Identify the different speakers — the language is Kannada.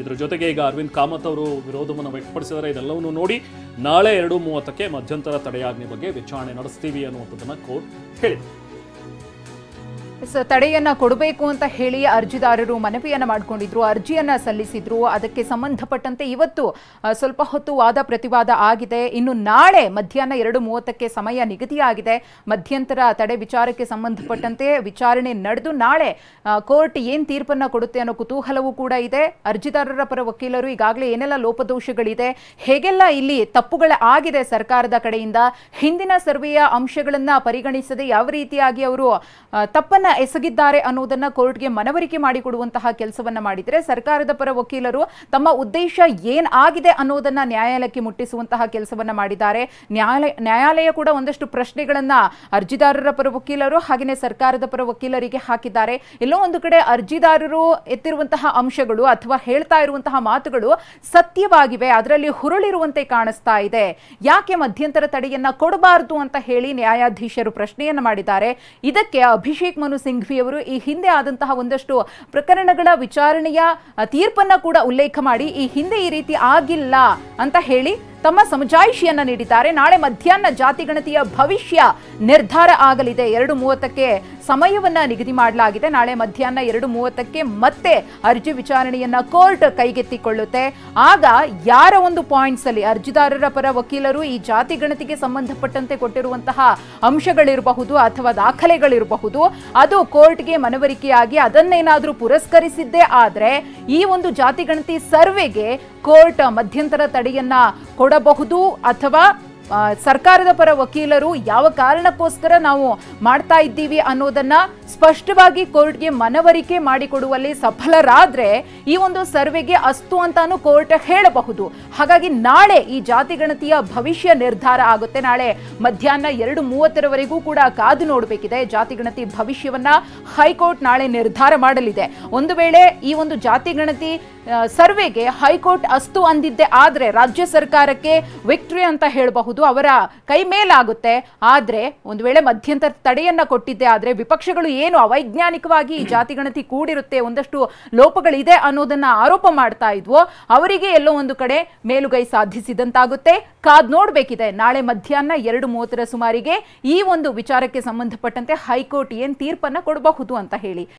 Speaker 1: ಇದರ ಜೊತೆಗೆ ಈಗ ಅರವಿಂದ್ ಕಾಮತ್ ಅವರು ವಿರೋಧವನ್ನು ವ್ಯಕ್ತಪಡಿಸಿದರೆ ಇದೆಲ್ಲವನ್ನು ನೋಡಿ ನಾಳೆ 2:30ಕ್ಕೆ ಮಧ್ಯಂತರ ತಡೆಯಾಜ್ಞೆ ಬಗ್ಗೆ ವಿಚಾರಣೆ ನಡೆಸ್ತೀವಿ ಅನ್ನುವಂಥದ್ದನ್ನು ಕೋರ್ಟ್ ಹೇಳಿದೆ.
Speaker 2: ತಡೆಯನ್ನ ಕೊಡಬೇಕು ಅಂತ ಹೇಳಿ ಅರ್ಜಿದಾರರು ಮನವಿಯನ್ನ ಮಾಡಿಕೊಂಡಿದ್ರು, ಅರ್ಜಿಯನ್ನ ಸಲ್ಲಿಸಿದ್ರು. ಅದಕ್ಕೆ ಸಂಬಂಧಪಟ್ಟಂತೆ ಇವತ್ತು ಸ್ವಲ್ಪ ಹೊತ್ತು ವಾದ ಪ್ರತಿವಾದ ಆಗಿದೆ. ಇನ್ನು ನಾಳೆ ಮಧ್ಯಾಹ್ನ 2:30ಕ್ಕೆ ಸಮಯ ನಿಗದಿಯಾಗಿದೆ. ಮಧ್ಯಂತರ ತಡೆ ವಿಚಾರಕ್ಕೆ ಸಂಬಂಧಪಟ್ಟಂತೆ ವಿಚಾರಣೆ ನಡೆದು ನಾಳೆ ಕೋರ್ಟ್ ಏನ್ ತೀರ್ಪನ್ನ ಕೊಡುತ್ತೆ ಅನ್ನೋ ಕುತೂಹಲವೂ ಕೂಡ ಇದೆ. ಅರ್ಜಿದಾರರ ಪರ ವಕೀಲರು ಈಗಾಗಲೇ ಏನೆಲ್ಲ ಲೋಪದೋಷಗಳಿದೆ, ಹೇಗೆಲ್ಲ ಇಲ್ಲಿ ತಪ್ಪುಗಳ ಆಗಿದೆ ಸರ್ಕಾರದ ಕಡೆಯಿಂದ, ಹಿಂದಿನ ಸರ್ವೆಯ ಅಂಶಗಳನ್ನ ಪರಿಗಣಿಸದೆ ಯಾವ ರೀತಿಯಾಗಿ ಅವರು ತಪ್ಪನ್ನ ಎಸಗಿದ್ದಾರೆ ಅನ್ನೋದನ್ನ ಕೋರ್ಟ್ಗೆ ಮನವರಿಕೆ ಮಾಡಿಕೊಡುವಂತಹ ಕೆಲಸವನ್ನ ಮಾಡಿದರೆ, ಸರ್ಕಾರದ ಪರ ವಕೀಲರು ತಮ್ಮ ಉದ್ದೇಶ ಏನ್ ಆಗಿದೆ ಅನ್ನೋದನ್ನ ನ್ಯಾಯಾಲಯಕ್ಕೆ ಮುಟ್ಟಿಸುವಂತಹ ಕೆಲಸವನ್ನ ಮಾಡಿದ್ದಾರೆ. ನ್ಯಾಯಾಲಯ ಕೂಡ ಒಂದಷ್ಟು ಪ್ರಶ್ನೆಗಳನ್ನ ಅರ್ಜಿದಾರರ ಪರ ವಕೀಲರು ಹಾಗೆಯೇ ಸರ್ಕಾರದ ಪರ ವಕೀಲರಿಗೆ ಹಾಕಿದ್ದಾರೆ. ಎಲ್ಲೋ ಒಂದು ಕಡೆ ಅರ್ಜಿದಾರರು ಎತ್ತಿರುವಂತಹ ಅಂಶಗಳು ಅಥವಾ ಹೇಳ್ತಾ ಇರುವಂತಹ ಮಾತುಗಳು ಸತ್ಯವಾಗಿವೆ, ಅದರಲ್ಲಿ ಹುರುಳಿರುವಂತೆ ಕಾಣಿಸ್ತಾ ಇದೆ. ಯಾಕೆ ಮಧ್ಯಂತರ ತಡೆಯನ್ನ ಕೊಡಬಾರದು ಅಂತ ಹೇಳಿ ನ್ಯಾಯಾಧೀಶರು ಪ್ರಶ್ನೆಯನ್ನ ಮಾಡಿದ್ದಾರೆ. ಇದಕ್ಕೆ ಅಭಿಷೇಕ್ ಮನು ಸಿಂಘ್ವಿ ಅವರು ಈ ಹಿಂದೆ ಆದಂತಹ ಒಂದಷ್ಟು ಪ್ರಕರಣಗಳ ವಿಚಾರಣೆಯ ತೀರ್ಪನ್ನ ಕೂಡ ಉಲ್ಲೇಖ ಮಾಡಿ ಈ ಹಿಂದೆ ಈ ರೀತಿ ಆಗಿಲ್ಲ ಅಂತ ಹೇಳಿ ತಮ್ಮ ಸಮಜಾಯಿಷಿಯನ್ನ ನೀಡಿದ್ದಾರೆ. ನಾಳೆ ಮಧ್ಯಾಹ್ನ ಜಾತಿಗಣತಿಯ ಭವಿಷ್ಯ ನಿರ್ಧಾರ ಆಗಲಿದೆ. 2:30ಕ್ಕೆ ಸಮಯವನ್ನ ನಿಗದಿ ಮಾಡಲಾಗಿದೆ. ನಾಳೆ ಮಧ್ಯಾಹ್ನ 2:30ಕ್ಕೆ ಮತ್ತೆ ಅರ್ಜಿ ವಿಚಾರಣೆಯನ್ನ ಕೋರ್ಟ್ ಕೈಗೆತ್ತಿಕೊಳ್ಳುತ್ತೆ. ಆಗ ಯಾರ ಒಂದು ಪಾಯಿಂಟ್ಸ್ ಅಲ್ಲಿ ಅರ್ಜಿದಾರರ ಪರ ವಕೀಲರು ಈ ಜಾತಿಗಣತಿಗೆ ಸಂಬಂಧಪಟ್ಟಂತೆ ಕೊಟ್ಟಿರುವಂತಹ ಅಂಶಗಳಿರಬಹುದು ಅಥವಾ ದಾಖಲೆಗಳಿರಬಹುದು, ಅದು ಕೋರ್ಟ್ಗೆ ಮನವರಿಕೆಯಾಗಿ ಅದನ್ನೇನಾದ್ರೂ ಪುರಸ್ಕರಿಸಿದ್ದೇ ಆದ್ರೆ ಈ ಒಂದು ಜಾತಿಗಣತಿ ಸರ್ವೆಗೆ ಕೋರ್ಟ್ ಮಧ್ಯಂತರ ತಡೆಯನ್ನ ಕೊಡಬಹುದು ಅಥವಾ ಸರ್ಕಾರದ ಪರ ವಕೀಲರು ಯಾವ ಕಾರಣಕ್ಕೋಸ್ಕರ ನಾವು ಮಾಡ್ತಾ ಇದ್ದೀವಿ ಅನ್ನೋದನ್ನ ಸ್ಪಷ್ಟವಾಗಿ ಕೋರ್ಟ್ಗೆ ಮನವರಿಕೆ ಮಾಡಿಕೊಡುವಲ್ಲಿ ಸಫಲರಾದ್ರೆ ಈ ಒಂದು ಸರ್ವೆಗೆ ಅಸ್ತು ಅಂತಾನು ಕೋರ್ಟ್ ಹೇಳಬಹುದು. ಹಾಗಾಗಿ ನಾಳೆ ಈ ಜಾತಿಗಣತಿಯ ಭವಿಷ್ಯ ನಿರ್ಧಾರ ಆಗುತ್ತೆ. ನಾಳೆ ಮಧ್ಯಾಹ್ನ 2:30ರವರೆಗೂ ಕೂಡ ಕಾದು ನೋಡಬೇಕಿದೆ. ಜಾತಿಗಣತಿ ಭವಿಷ್ಯವನ್ನ ಹೈಕೋರ್ಟ್ ನಾಳೆ ನಿರ್ಧಾರ ಮಾಡಲಿದೆ. ಒಂದು ವೇಳೆ ಈ ಒಂದು ಜಾತಿಗಣತಿ ಸರ್ವೆಗೆ ಹೈಕೋರ್ಟ್ ಅಸ್ತು ಅಂದಿದ್ದೆ ಆದ್ರೆ ರಾಜ್ಯ ಸರ್ಕಾರಕ್ಕೆ ವಿಕ್ಟರಿ ಅಂತ ಹೇಳಬಹುದು, ಅವರ ಕೈ ಮೇಲಾಗುತ್ತೆ. ಆದ್ರೆ ಒಂದು ವೇಳೆ ಮಧ್ಯಂತರ ತಡೆಯನ್ನ ಕೊಟ್ಟಿದ್ದೆ ಆದ್ರೆ ವಿಪಕ್ಷಗಳು ಏನು ಅವೈಜ್ಞಾನಿಕವಾಗಿ ಈ ಜಾತಿಗಣತಿ ಕೂಡಿರುತ್ತೆ, ಒಂದಷ್ಟು ಲೋಪಗಳಿದೆ ಅನ್ನೋದನ್ನ ಆರೋಪ ಮಾಡ್ತಾ ಇದ್ವೋ ಅವರಿಗೆ ಎಲ್ಲೋ ಒಂದು ಕಡೆ ಮೇಲುಗೈ ಸಾಧಿಸಿದಂತಾಗುತ್ತೆ. ಕಾದ್ ನೋಡ್ಬೇಕಿದೆ ನಾಳೆ ಮಧ್ಯಾಹ್ನ 2:30ರ ಸುಮಾರಿಗೆ ಈ ಒಂದು ವಿಚಾರಕ್ಕೆ ಸಂಬಂಧಪಟ್ಟಂತೆ ಹೈಕೋರ್ಟ್ ಏನ್ ತೀರ್ಪನ್ನ ಕೊಡಬಹುದು ಅಂತ ಹೇಳಿ.